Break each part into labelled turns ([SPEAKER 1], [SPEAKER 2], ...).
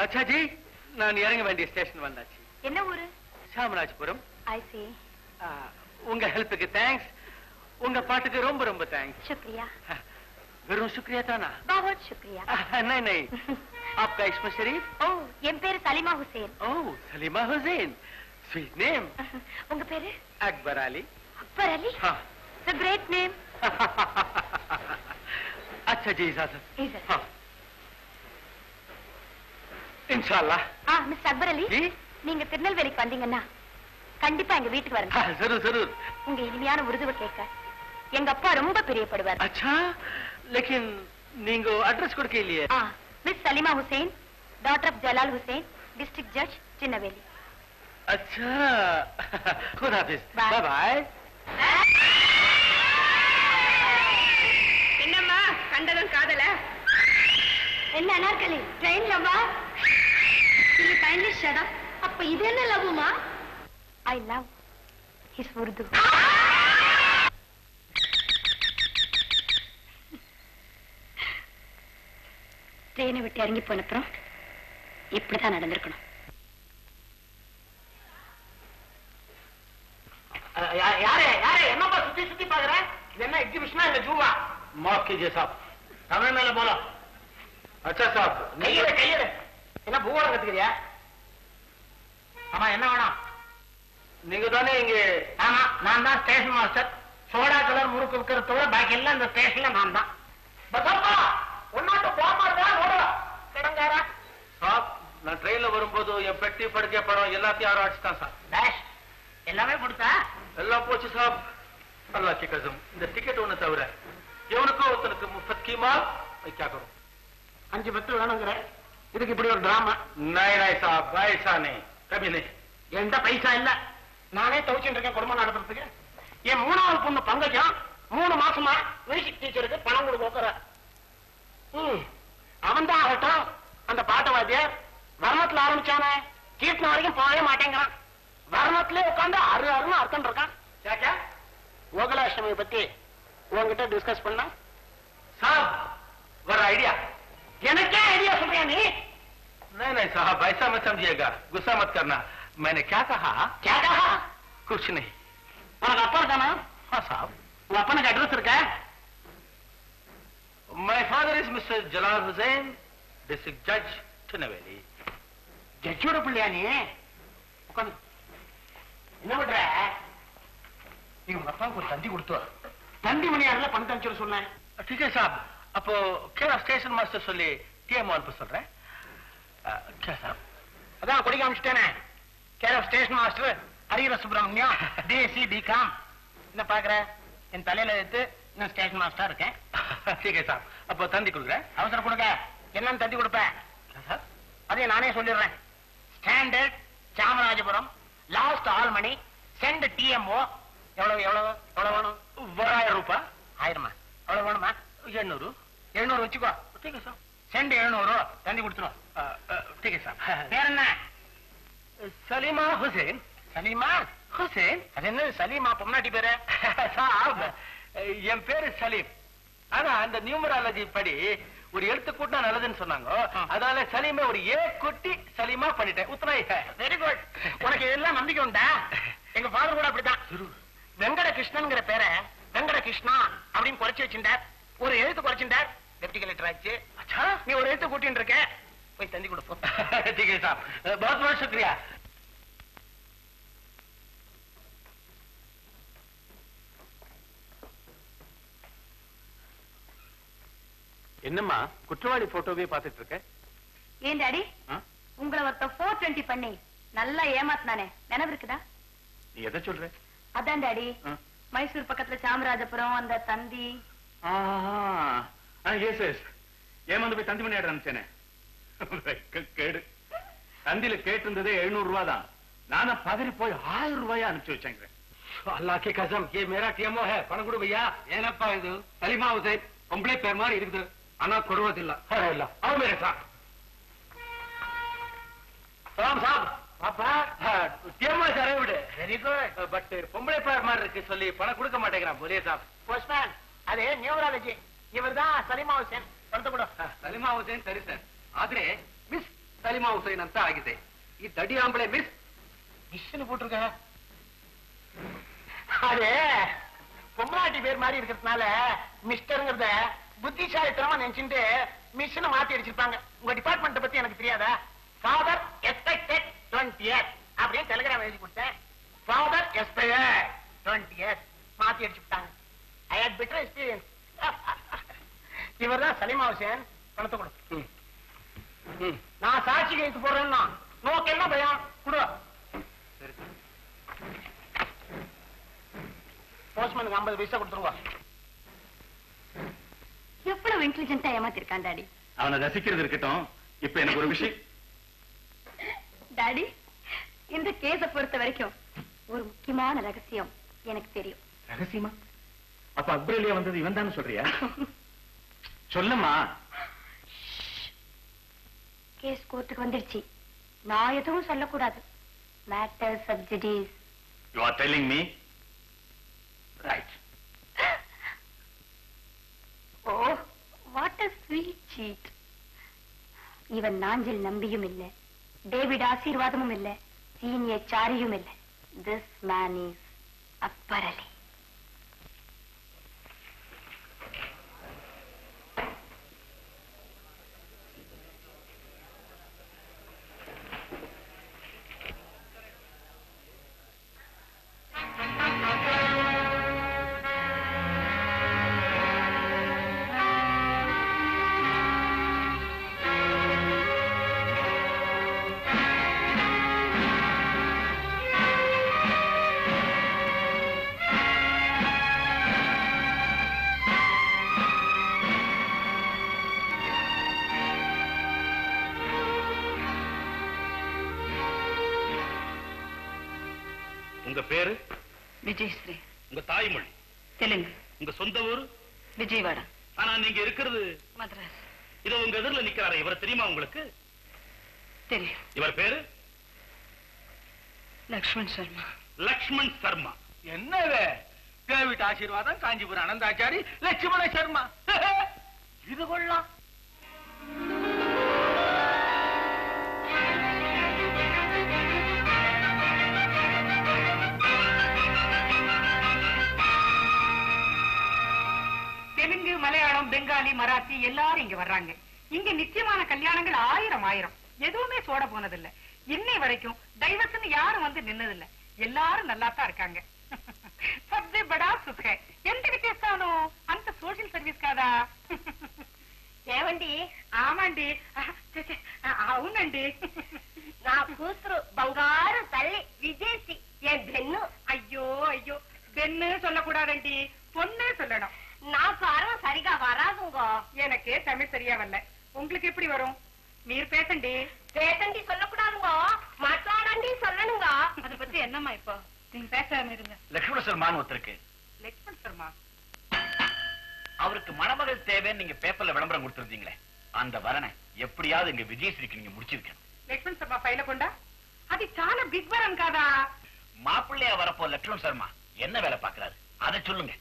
[SPEAKER 1] अच्छा जी நான் இறங்க வேண்டிய ஸ்டேஷன் வந்தாச்சு.
[SPEAKER 2] என்ன ஊரு?
[SPEAKER 1] சாமராஜபுரம்.
[SPEAKER 2] ஐ see.
[SPEAKER 1] உங்க ஹெல்ப்புக்கு தேங்க்ஸ். உங்க பாட்டுக்கு ரொம்ப ரொம்ப தேங்க்ஸ்.
[SPEAKER 2] शुक्रिया.
[SPEAKER 1] வெறும் शुक्रिया தானா?
[SPEAKER 2] बहुत शुक्रिया.
[SPEAKER 1] नहीं नहीं. आपका इसमें शरीफ?
[SPEAKER 2] ஓ என் பேரு Salima Hussain.
[SPEAKER 1] Oh Salima Hussain. Sweet name.
[SPEAKER 2] உங்க பேரு?
[SPEAKER 1] अकबर अली.
[SPEAKER 2] अकबर अली?
[SPEAKER 1] हाँ.
[SPEAKER 2] It's a great name.
[SPEAKER 1] अच्छा जी इजाजत.
[SPEAKER 2] इजाजत.
[SPEAKER 1] हाँ. इंशाल्लाह.
[SPEAKER 2] மிஸ்டர் அக்பர் அலி,
[SPEAKER 1] जी
[SPEAKER 2] நீங்க திருநெல்வேலிக்கு வந்தீங்கன்னா கண்டிப்பா எங்க வீட்டுக்கு வரணும்.
[SPEAKER 1] हाँ, जरूर जरूर.
[SPEAKER 2] உங்க இனிமையான உருதுவை கேட்க எங்க அப்பா ரொம்ப பிரியப்படுவார்.
[SPEAKER 1] अच्छा लेकिन நீங்க அட்ரஸ் கொடுக்க இல்லையே.
[SPEAKER 2] Miss Salima Hussain, daughter of Jalal Hussain, district judge, Tirunelveli.
[SPEAKER 1] अच्छा खुदा हाफिज.
[SPEAKER 2] Bye.
[SPEAKER 1] Bye bye.
[SPEAKER 2] என்னம்மா கண்டதும் காதல? என்ன அனார்கலி ட்ரெயின்ல வா. You kindly shut up. அப்ப இது என்ன லவ்மா? I love his Urdu. ட்ரெயினை விட்டு இறங்கி போனப்புறம் இப்படிதான் நடந்திருக்கணும்.
[SPEAKER 3] யாரே யாரே என்னப்பா சுத்தி சுத்தி பாக்குற? என்ன எக்ஸிபிஷனா இல்ல ஜூவா?
[SPEAKER 1] माफ कीजिए साहब.
[SPEAKER 3] தமிழ் மேல போல
[SPEAKER 1] अच्छा साहब
[SPEAKER 3] கையில கையில என்ன பூவோட கத்துக்கிறியா? ஆமா என்ன வேணும்?
[SPEAKER 1] நீங்க தானே இங்க?
[SPEAKER 3] ஆமா நான் தான் ஸ்டேஷன் மாஸ்டர். சோடா கலர் முறுக்கு விற்கிறதோட பாக்கி எல்லாம் இந்த ஸ்டேஷன்ல நான் தான். ஒன்னாட்டு போமாட்டா கிடங்காரா
[SPEAKER 1] साहब நான் ட்ரெயின்ல வரும்போது என் பெட்டி படுக்கை படம் எல்லாத்தையும் யாரும் அடிச்சுட்டான் சார்.
[SPEAKER 3] டேஷ் எல்லாமே கொடுத்தா?
[SPEAKER 1] எல்லாம் போச்சு சாப். அல்லாஹ் की कसम இந்த டிக்கெட் ஒண்ணு தவிர எவனுக்கோ ஒருத்தனுக்கு முஃபத் கீமா क्या करूं?
[SPEAKER 3] 5 பத்து வேணுங்கிற இதுக்கு இப்படி ஒரு டிராமா?
[SPEAKER 1] नहीं नहीं साहब ऐसा नहीं कभी नहीं.
[SPEAKER 3] எந்த பைசா இல்ல. நானே தவிச்சுட்டு இருக்கேன் குடும்பம் நடத்துறதுக்கு. என் 3வது பொண்ணு பங்கஜம் 3 மாசமா மியூசிக் டீச்சருக்கு பணம் கொடுக்க. அவன் தான் ஆகட்டும் அந்த பாட்டு வாத்தியார் வர்ணத்துல ஆரம்பிச்சானே கீர்த்தனை வரைக்கும் போகவே மாட்டேங்கிறான். வர்ணத்திலே உட்காந்து அருன்னு அர்த்தம் இருக்கான். கேட்க கோகுலாஷ்டமியை பத்தி உங்ககிட்ட டிஸ்கஸ் பண்ண
[SPEAKER 1] साहब वर आइडिया.
[SPEAKER 3] எனக்கே ஐடியா சொல்றியா நீ?
[SPEAKER 1] नहीं नहीं साहब ऐसा मत समझिएगा. गुस्सा मत करना. मैंने क्या कहा?
[SPEAKER 3] क्या कहा?
[SPEAKER 1] कुछ नहीं.
[SPEAKER 3] உனக்கு அப்பா இருக்கானா?
[SPEAKER 1] हाँ साहब
[SPEAKER 3] உன் அப்பனுக்கு அட்ரஸ் இருக்க?
[SPEAKER 1] My father is Mr. Jalal Hussain, district judge, Tirunelveli.
[SPEAKER 3] ஜட்ஜோட பிள்ளையா நீ? உட்காந்து என்ன பண்ற? நீ உங்க அப்பாவுக்கு ஒரு தந்தி கொடுத்து தந்தி மணியாரில் பணத்தை அனுப்பிச்சு சொன்னேன்.
[SPEAKER 1] ठीक है साहब. அப்போ கேரா ஸ்டேஷன் மாஸ்டர் சொல்லி டிஎம் அனுப்ப சொல்றேன். क्या साहब?
[SPEAKER 3] அதான் கொடி காமிச்சிட்டேனே. Care of station master Harihara Subramaniam D S C B Com. என்ன பாக்குற? என் தலையில எடுத்து நான் ஸ்டேஷன் மாஸ்டரா இருக்கேன்.
[SPEAKER 1] ठीक है साहब. அப்போ தந்தி கொடுக்குறேன்.
[SPEAKER 3] அவசரம் கொடுக்க என்னன்னு தந்தி கொடுப்பேன். அதையும் நானே சொல்லிடுறேன். Standard Chamarajapuram lost all money send T M O. எவ்வளவு எவ்வளவு எவ்வளவு வேணும்?
[SPEAKER 1] 1000 ரூபாய்.
[SPEAKER 3] 1000மா? எவ்வளவு வேணுமா?
[SPEAKER 1] 800.
[SPEAKER 3] 700 வச்சுக்கோ.
[SPEAKER 1] ठीक है साहब.
[SPEAKER 3] சென்ட் 700 தந்தி கொடுத்துரும்.
[SPEAKER 1] ठीक है साहब.
[SPEAKER 3] பேர் என்ன?
[SPEAKER 1] சலீமா ஹுசேன்.
[SPEAKER 3] சலீமா
[SPEAKER 1] ஹுசேன்?
[SPEAKER 3] அது என்ன சலீமா பொம்னாட்டி பேரு?
[SPEAKER 1] சாப் என் பேரு சலீம். ஆனா அந்த நியூமராலஜி படி ஒரு எழுத்து கூட்டினா நல்லதுன்னு சொன்னாங்க. அதனால சலீமை ஒரு ஏ குட்டி சலீமா பண்ணிட்டேன். உத்தனை
[SPEAKER 3] வெரி குட். உனக்கு இதெல்லாம் நம்பிக்கை உண்டா? எங்க ஃபாதர் கூட அப்படித்தான். வெங்கட கிருஷ்ணன்ங்கிற பேரை வெங்கட கிருஷ்ணா அப்படின்னு குறைச்சு வச்சிருந்தார். ஒரு எழுத்து குறைச்சிருந்தார். டெப்டி கலெக்டர் ஆச்சு. நீ ஒரு எழுத்து கூட்டின்னு இருக்க. போய் தந்தி கொடுப்போம்.
[SPEAKER 1] ठीक है साहब. बहुत बहुत शुक्रिया. என்னம்மா குற்றவாளி போட்டோவே பார்த்துட்டு இருக்க?
[SPEAKER 2] ஏன் டாடி உங்களை ஒருத்த 420 பண்ணி நல்லா ஏமாத்தினானே நினைவு இருக்குதா?
[SPEAKER 1] நீ எதை சொல்ற?
[SPEAKER 2] அதான் டாடி மைசூர் பக்கத்துல சாமராஜபுரம் அந்த தந்தி.
[SPEAKER 1] எஸ் எஸ் ஏமாந்து போய் தந்தி பண்ணி ஆடுறேன். கேடு தந்தியில கேட்டிருந்ததே 700 ரூபாய் தான். நானும் பதறி போய் 1000 ரூபாயா அனுப்பிச்சு வச்சேங்க.
[SPEAKER 3] அல்லாஹ் கே கசம் ये मेरा टीएमओ है. பணம் கொடு भैया. ಏನಪ್ಪா இது? சலிமா ஹுசைன் பொம்பளை பேர் மாதிரி இருக்குது. ஆனா கொடுவதில்ல. இல்ல आओ मेरे साथ.
[SPEAKER 1] சலாம் சாப்.
[SPEAKER 3] பாப்பா
[SPEAKER 1] टीएमओ சாரே விடு.
[SPEAKER 3] Very good.
[SPEAKER 1] பட் பொம்பளை பேர் மாதிரி இருக்கு சொல்லி பணம் கொடுக்க மாட்டேங்கிறான். போலியே சாப்.
[SPEAKER 3] போஸ்ட்மேன் அது நியூமராலஜி. இவர்தான் சலிமா ஹுசைன். பணத்தை கொடு.
[SPEAKER 1] ಸಲಿಮಾ ಹುಸೇನ್ ಸರಿ ಸರ್. ಆದ್ರೆ ಮಿಸ್
[SPEAKER 4] ಸಲಿಮಾ ಹುಸೈನ್ ಅಂತ ಆಗಿದೆ. ಈ ದಡಿ ಆಂಬಳೆ ಮಿಸ್
[SPEAKER 3] மிஸ்னு போட்டிருக்க. அது பொம்மாட்டி பேர் மாதிரி இருக்கிறதுனால மிஸ்டர்ங்கிறத புத்திசாலித்தனமா நினைச்சுட்டு மிஸ்னு மாத்தி அடிச்சிருப்பாங்க. உங்க டிபார்ட்மெண்ட் பத்தி எனக்கு தெரியாதா? ஃபாதர் எக்ஸ்பெக்டட் 20 years அப்படியே டெலிகிராம் எழுதி கொடுத்தேன். ஃபாதர் எக்ஸ்பெக்டட் 20 years மாத்தி அடிச்சுட்டாங்க. ஐ ஹேட் பெட்டர் எக்ஸ்பீரியன்ஸ். இவர்தான் சலீமா ஹுசேன். பணத்தை கொடு. நான் சாட்சி கைத்து போடுறேன்னா நோக்கு என்ன பயம் கொடு. போஸ்ட்மேனுக்கு 50 பைசா கொடுத்துருவா.
[SPEAKER 2] எவ்வளவு இன்டெலிஜென்ட்டா ஏமாத்திருக்கான் டாடி.
[SPEAKER 5] அவனை ரசிக்கிறது இருக்கட்டும். இப்ப எனக்கு ஒரு விஷயம்.
[SPEAKER 2] டாடி, இந்த கேஸ பொறுத்த வரைக்கும் ஒரு முக்கியமான ரகசியம் எனக்கு தெரியும்.
[SPEAKER 5] ரகசியமா? அப்ப அக்பரலியா வந்தது இவன் தானே சொல்றியா? சொல்லுமா.
[SPEAKER 2] கேஸ் கோர்ட்டுக்கு வந்துருச்சு. நான் எதுவும் சொல்லக்கூடாது. Matter sub judice.
[SPEAKER 5] You are telling me? Right.
[SPEAKER 2] Oh, what a sweet cheat. இவன் நாஞ்சில் நம்பியும் இல்ல, டேவிட் ஆசீர்வாதமும் இல்ல, சீனியர் சாரியும் இல்ல. This man is அக்பர் அலி.
[SPEAKER 5] உங்க பேரு?
[SPEAKER 6] விஜயஸ்ரீ.
[SPEAKER 5] உங்க தாய்மொழி?
[SPEAKER 6] தெலுங்கு.
[SPEAKER 5] உங்க சொந்த ஊர்?
[SPEAKER 6] விஜயவாடா.
[SPEAKER 5] ஆனா நீங்க இருக்கிறது
[SPEAKER 6] மദ്രാஸ்.
[SPEAKER 5] இதோ உங்க எதிரில நிக்கிறாரு, இவர் தெரியுமா உங்களுக்கு?
[SPEAKER 6] தெரியும்.
[SPEAKER 5] இவர் பேரு?
[SPEAKER 6] லக்ஷ்மண் சர்மா.
[SPEAKER 5] லக்ஷ்மண் சர்மா.
[SPEAKER 1] என்னவே டேவிட் ஆசீர்வாதம், காஞ்சிபுரம் அனந்தாச்சாரி, லட்சுமண சர்மா. இது கொள்ளலாம்.
[SPEAKER 6] தெலுங்கு, மலையாளம், பெங்காலி, மராத்தி எல்லாரும் இங்க வர்றாங்க. இங்க நிச்சயமான கல்யாணங்கள் 1000 எதுவுமே சோட போனதில்ல. இன்னை வரைக்கும் டைவர்ஸ்னு யாரும் வந்து நின்னதில்ல. எல்லாரும் நல்லா தான் இருக்காங்க. సబ్దే బడా సుఖ. ఎందుకు చేస్తాను అంత సోషల్ సర్వీస్ కాదా?
[SPEAKER 2] ఏమండి?
[SPEAKER 6] ఆమండి. అవునండి.
[SPEAKER 2] నా కూతురు బంగారు తల్లి విజయశ్రీ. ఏ బెన్ను.
[SPEAKER 6] అయ్యో అయ్యో, బెన్ను சொல்லக்கூடாதண்டி, பொண்ணே சொல்லணும்.
[SPEAKER 2] నాకు అరవ సరిగా వరాదుంగో.
[SPEAKER 6] எனக்கே தமிழ் சரியா வரல. உங்களுக்கு எப்படி வரும்? మీరు பேசண்டி.
[SPEAKER 2] பேசண்டி சொல்லக்கூடாதுங்கோ, மாట్లాடண்டி சொல்லணுங்க.
[SPEAKER 6] அதை பத்தி என்னம்மா இப்போ? நீங்க பேசாம இருங்க.
[SPEAKER 5] லக்ஷ்மண சர்மான்னு ஒருத்தருக்கு.
[SPEAKER 6] லக்ஷ்மண் சர்மா
[SPEAKER 5] அவருக்கு மணமகள் தேவைன்னு நீங்க பேப்பர்ல விளம்பரம் கொடுத்திருந்தீங்களே, அந்த வரனை எப்படியாவது இங்க விஜயஸ்ரீக்கு நீங்க முடிச்சிருக்கணும்.
[SPEAKER 6] లక్ష్మణ్ శర్మ ఫైల్ కొండా అది చాలా బిగ్ వరం కాదా?
[SPEAKER 5] மாப்பிள்ளையா வரப்போ லக்ஷ்மண் சர்மா என்ன வேலை பாக்குறாரு அதை சொல்லுங்க.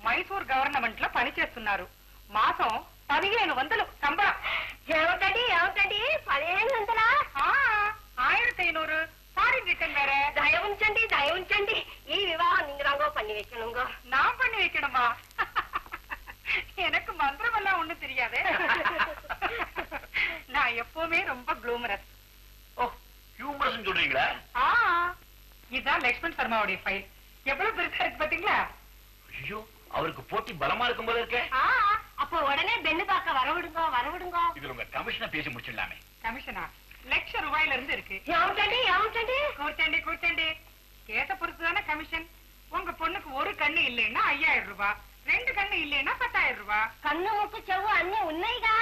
[SPEAKER 6] మైసూర్ గవర్నమెంట్ లో పని చేస్తున్నారు. మాసం 1500 సంబళం.
[SPEAKER 2] ఏమిటండి ఏమిటండి 1500?
[SPEAKER 6] 1500 ஃபாரின் ரிட்டர்ன் வேற.
[SPEAKER 2] தயவுஞ்சண்டி தயவுஞ்சண்டி, ఈ వివాహం நீங்க தாங்க பண்ணி வைக்கணுங்க.
[SPEAKER 6] நான் பண்ணி வைக்கணுமா? எனக்கு மந்திரம் எல்லாம் ஒண்ணும் தெரியாது. நான் எப்பவுமே ரொம்ப க்ளூமரஸ்.
[SPEAKER 5] ஓ, ஹியூமரஸ் சொல்றீங்களா?
[SPEAKER 6] இதுதான் லக்ஷ்மண் சர்மாவுடைய ஃபைல். எவ்வளவு பெருசா இருக்கு பாத்தீங்களா?
[SPEAKER 5] ஐயோ, அவருக்கு போட்டி பலமா இருக்கும் போல இருக்கே.
[SPEAKER 2] அப்ப உடனே பெண்ணு பார்க்க வரவிடுங்க வரவிடுங்க.
[SPEAKER 5] இதுல உங்க கமிஷனை பேசி முடிச்சிடலாமே.
[SPEAKER 6] கமிஷனா? ₹1,00,000 இருந்து இருக்கு.
[SPEAKER 2] ஏமிட்டண்டி ஏமிட்டண்டி?
[SPEAKER 6] கூர்ச்சண்டி கூர்ச்சண்டி. கேட்ட பொறுத்துதானே கமிஷன். உங்க பொண்ணுக்கு ஒரு கண்ணு இல்லைன்னா 5000 ரூபாய், 2 கண்ணு இல்லைன்னா 10,000 ரூபாய்.
[SPEAKER 2] கண்ணு மூக்கு செவ்வு அண்ணி உண்மைதா?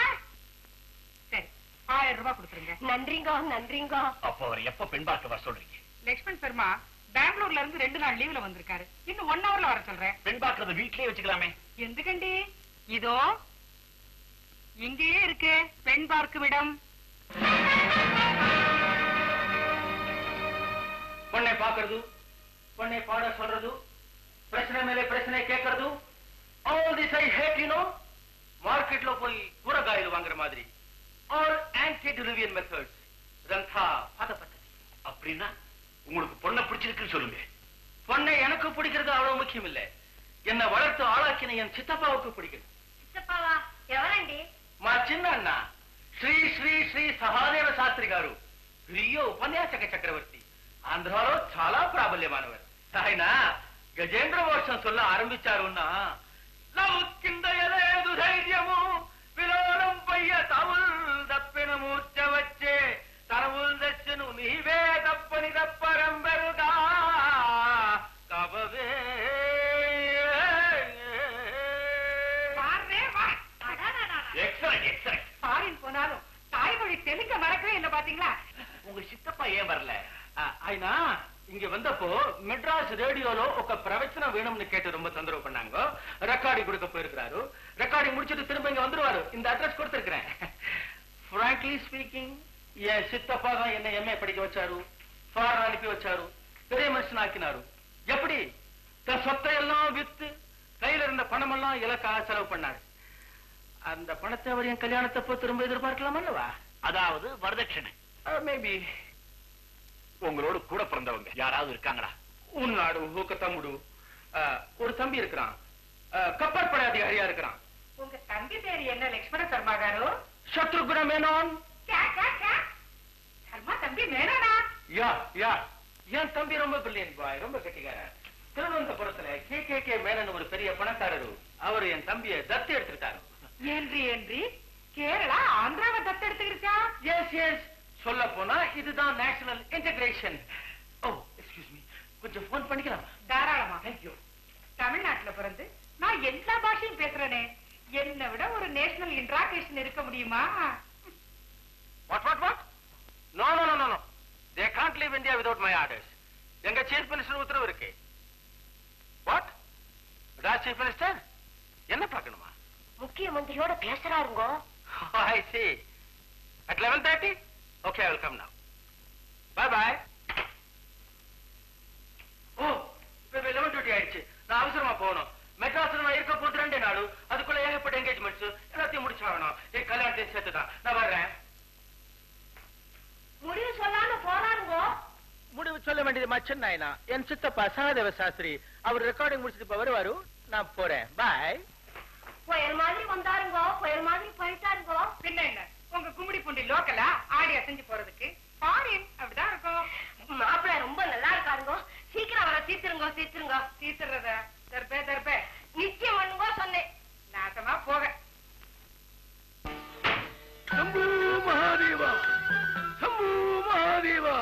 [SPEAKER 6] சரி, 1000 ரூபாய் கொடுத்துருங்க.
[SPEAKER 2] நன்றிங்கோ நன்றிங்கோ.
[SPEAKER 5] அப்ப அவர் எப்ப பெண் பார்க்க வர சொல்றீங்க?
[SPEAKER 6] லக்ஷ்மண் சர்மா பெங்களூர்ல இருந்து 2 நாள் லீவ்ல வந்திருக்காரு. இன்னும் 1 ஹவர்ல வர சொல்றேன்.
[SPEAKER 5] பெண் பார்க்கறத வீட்லயே வச்சுக்கலாமே.
[SPEAKER 6] எந்துக்கண்டி? இதோ இங்கேயே இருக்கு பெண் பார்க்கும் இடம்.
[SPEAKER 1] பொண்ணை பாக்குறது, பொண்ணை பாட சொல்றது, பிரச்சனை மேலே பிரச்சனை கேட்கறது, all this I hate, you know. மார்க்கெட்ல போய் கூரகாயில் வாங்குற மாதிரி, all anti-Diluvian methods. ரந்தா பதபதி.
[SPEAKER 5] அப்படின்னா உங்களுக்கு பொண்ணை பிடிச்சிருக்குன்னு சொல்லுங்க.
[SPEAKER 1] பொண்ணை எனக்கு பிடிக்கிறது அவ்வளவு முக்கியம் இல்ல. என்ன வளர்த்து ஆளாக்கின என் சித்தப்பாவுக்கு பிடிக்கும்.
[SPEAKER 2] చిత్తపావా ఎవరండి?
[SPEAKER 1] మా చిన్న అన్న శ్రీ శ్రీ శ్రీ సహాదేవ శాస్త్రి గారు ప్రియ ఉపన్యాసక చక్రవర్తి. ఆంధ్రాలో చాలా ప్రాబల్యమానవారు. ఆయన గజేంద్ర మోక్షం சொல்ல ఆరంభించారున్నా లౌకిందయలేదు ధైర్యము విలోలం పయ్య తవుల్ దప్పిన మూర్చ వచ్చే తరవుల్ దచ్చను నీవే తప్పని తప్పరంబెరుగా కబవే.
[SPEAKER 5] Excellent excellent.
[SPEAKER 6] ஃபாரின் போனாலும் தாய்மொழி தெலுங்க மறக்கவே இல்லை பாத்தீங்களா?
[SPEAKER 5] உங்க சித்தப்பா ஏன் வரல?
[SPEAKER 1] ఆయన ఇంక వందపో మెడ్రాస్ రేడియోలో ఒక ప్రవచనం వేணும்னு கேட்டு ரொம்ப தொந்தரவு பண்ணாங்க. ரெக்கார்டிங் கொடுக்க போயிருக்காரு. ரெக்கார்டிங் முடிச்சிட்டு திரும்ப இங்க வந்துருவாரு. இந்த அட்ரஸ் கொடுத்திருக்கிறேன். frankly speaking என் சித்தப்பா தான் என்ன எம்ஏ படிக்க வச்சாரு, ஃபாரின் அனுப்பி வச்சாரு, பெரிய மனுஷன் ஆக்கினாரு. எப்படி தன் சொத்தை எல்லாம் வித்து கையில இருந்த பணம் எல்லாம் இலக்காக செலவு பண்ணாரு. அந்த பணத்தை அவர் என் கல்யாணத்தப்போ திரும்ப எதிர்பார்க்கலாம் அல்லவா?
[SPEAKER 5] அதாவது வரதட்சணை.
[SPEAKER 1] மேபி.
[SPEAKER 5] உங்களோட கூட பிறந்தவங்க யாராவது இருக்காங்களா?
[SPEAKER 1] உன்னாடு ஊக்க தம்முடு ஒரு தம்பி இருக்கிறான். கப்பற்படை அதிகாரியா இருக்கிறான்.
[SPEAKER 6] உங்க தம்பி பேரு என்ன? லட்சுமண சர்மா காரு?
[SPEAKER 1] சத்ருகுண மேனோன்.
[SPEAKER 6] சர்மா தம்பி மேனோனா?
[SPEAKER 1] யா யா என் தம்பி ரொம்ப பிரில்லியன்ட் பாய், ரொம்ப கெட்டிக்காரர். திருவனந்தபுரத்துல கே மேனன் ஒரு பெரிய பணக்காரரு. அவர் என் தம்பியை தத்து எடுத்துட்டாரு.
[SPEAKER 6] ஏன்றி கேரளா ஆந்திராவை தத்தெடுத்துக்கிருச்சா?
[SPEAKER 1] S S. சொல்ல போனா இதுதான் நேஷனல் இன்டகிரேஷன். ஓ எக்ஸ்கியூஸ் மீ, கொஞ்சம் போன் பண்ணிக்கலாம்?
[SPEAKER 6] தாராளமா.
[SPEAKER 1] தேங்க்யூ.
[SPEAKER 6] தமிழ்நாட்டுல பிறந்து நான் எல்லா பாஷையும் பேசுறேனே, என்னை விட ஒரு நேஷனல் இன்ட்ராக்ஷன் இருக்க முடியுமா?
[SPEAKER 1] What? No no no no. They can't leave India without my orders. எங்க சீஃப் மினிஸ்டர் உத்தரவு இருக்கு. வாட்? ராஜ் சீஃப் மினிஸ்டர் என்ன பார்க்கணுமா?
[SPEAKER 2] முக்கிய மந்திரியோட பேசுறாருங்க.
[SPEAKER 1] I see. At 11:30? Okay, I will come now. Bye. Oh, இப்ப 11:20 ஆயிடுச்சு. நான் அவசரமா போகணும். மெட்ராஸ்ல நான் இருக்க போது 2 நாள். அதுக்குள்ள ஏகப்பட்ட என்கேஜ்மெண்ட்ஸ் எல்லாத்தையும் முடிச்சாகணும். என் கல்யாணத்தையும் சேர்த்துதான். நான் வர்றேன்.
[SPEAKER 2] முடிவு சொல்லாம போறாருங்க.
[SPEAKER 1] முடிவு சொல்ல வேண்டியது மச்சன் நாயனா, என் சித்தப்பா சகாதேவ சாஸ்திரி. அவர் ரெக்கார்டிங் முடிச்சிட்டு இப்ப வருவாரு. நான் போறேன். பாய்.
[SPEAKER 2] புயல் மாதிரி வந்தாருங்க, புயல் மாதிரி போயிட்டாருங்க.
[SPEAKER 6] பின்ன என்ன, உங்க கும்மிடி பூண்டி லோக்கலா ஆடி அசைஞ்சு போறதுக்கு? ஃபாரின் அப்படிதான் இருக்கும்.
[SPEAKER 2] மாப்பிள்ள ரொம்ப நல்லா இருக்காருங்க. சீக்கிரம் வர சீத்துருங்க.
[SPEAKER 6] சீத்துறத தர்பே
[SPEAKER 2] நிச்சயம் பண்ணுங்க சொன்னேன்.
[SPEAKER 6] நாசமா போக.
[SPEAKER 1] சம்பு மகாதேவா, சம்பு மகாதேவா.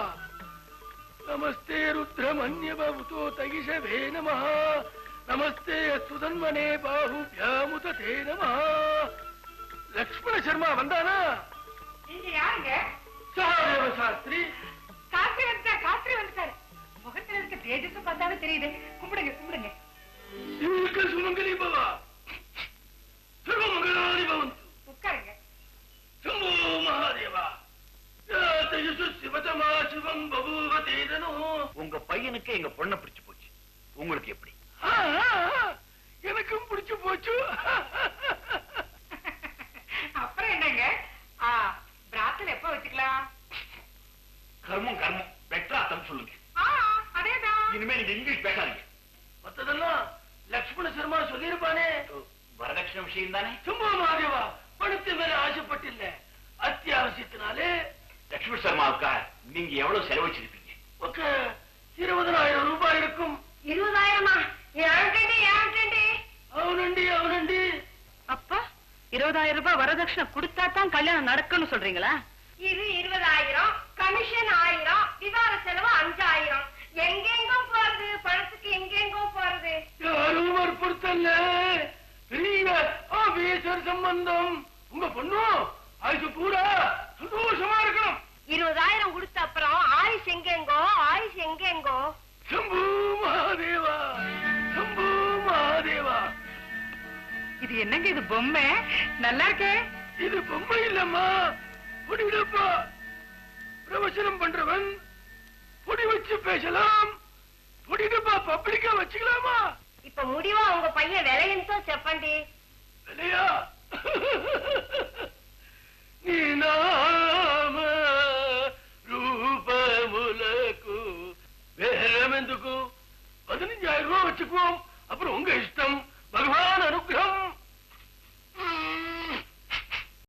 [SPEAKER 1] நமஸ்தே ருத்ரமன்யபவுதோ தகிஷவே நமஹ. நமஸ்தே சுதன்வனே பாஹுப்யாமுததே நமஹ. லக்ஷ்மண சர்மா வந்தானா?
[SPEAKER 6] நீங்க யாருங்க?
[SPEAKER 1] சகாதேவ சாஸ்திரி.
[SPEAKER 6] சாஸ்திரி வந்துட்டாரு. முகத்துல இருக்க தேஜஸ் பார்த்தாலும் தெரியுது. கும்பிடுங்க.
[SPEAKER 1] தீர்க்க சுமங்கலி பவா, சர்வமங்களானி பவந்து.
[SPEAKER 6] உட்காருங்க.
[SPEAKER 1] சம்போ மகாதேவா. சிவதமா சிவம் பபூவதேதனோ.
[SPEAKER 5] உங்க பையனுக்கு எங்க பொண்ணை பிடிச்சு போச்சு. உங்களுக்கு எப்படி?
[SPEAKER 1] எனக்கும் பிடிச்சு போச்சு.
[SPEAKER 6] அப்புறம் என்னங்க? பிராத்தல் எப்ப வச்சுக்கலாம்?
[SPEAKER 5] கர்மம் பெட்ராத்தம் சொல்லுங்க.
[SPEAKER 6] அதேதான்.
[SPEAKER 5] இனிமே நீங்க இங்கிலீஷ் பேசாதீங்க.
[SPEAKER 1] மத்ததெல்லாம் லக்ஷ்மண சர்மா சொல்லியிருப்பானே.
[SPEAKER 5] வரதட்சணை விஷயம் தானே?
[SPEAKER 1] சும்மா மகாதேவா, பணத்து மேல ஆசைப்பட்டில்ல, அத்தியாவசியத்தினாலே.
[SPEAKER 5] லட்சுமி சர்மாவுக்கா நீங்க எவ்வளவு செலவழிச்சிருப்பீங்க?
[SPEAKER 1] 20,000 ரூபாய் இருக்கும்.
[SPEAKER 2] 20,000?
[SPEAKER 1] அவனண்டி.
[SPEAKER 6] அப்பா 20,000 ரூபாய் வரதட்சணை கொடுத்தா தான் கல்யாணம் நடக்கும்னு சொல்றீங்களா?
[SPEAKER 2] இது 20,000, கமிஷன் 1000, விவாத செலவு 5,000. எங்கெங்கோ போறது பணத்துக்கு, எங்கெங்கோ போறது.
[SPEAKER 1] யாரும் வற்புறுத்தல்ல, பெரிய ஆபீசர் சம்பந்தம். உங்க பொண்ணு ஆயுசு பூரா சந்தோஷமா இருக்கணும்.
[SPEAKER 2] 20,000 கொடுத்த அப்புறம் ஆயுஷ் எங்கெங்கோ.
[SPEAKER 1] சம்பு மகாதேவா, சம்பு மகாதேவா.
[SPEAKER 6] இது என்னங்க, இது பொம்மை நல்லா இருக்கே.
[SPEAKER 1] இது பொம்மை இல்லம்மா, பொடிவிடப்பா. பிரவசனம் பண்றவன் பொடி வச்சு பேசலாம், பொடிடப்பா பப்ளிக்கா வச்சுக்கலாமா?
[SPEAKER 2] இப்ப முடிவா உங்க பையன் விலையன்தோ செப்பண்டி.
[SPEAKER 1] பணம் ఎందుకు 15,000 ரூபாய் வச்சுக்குவோம் அப்புறம் உங்க இஷ்டம்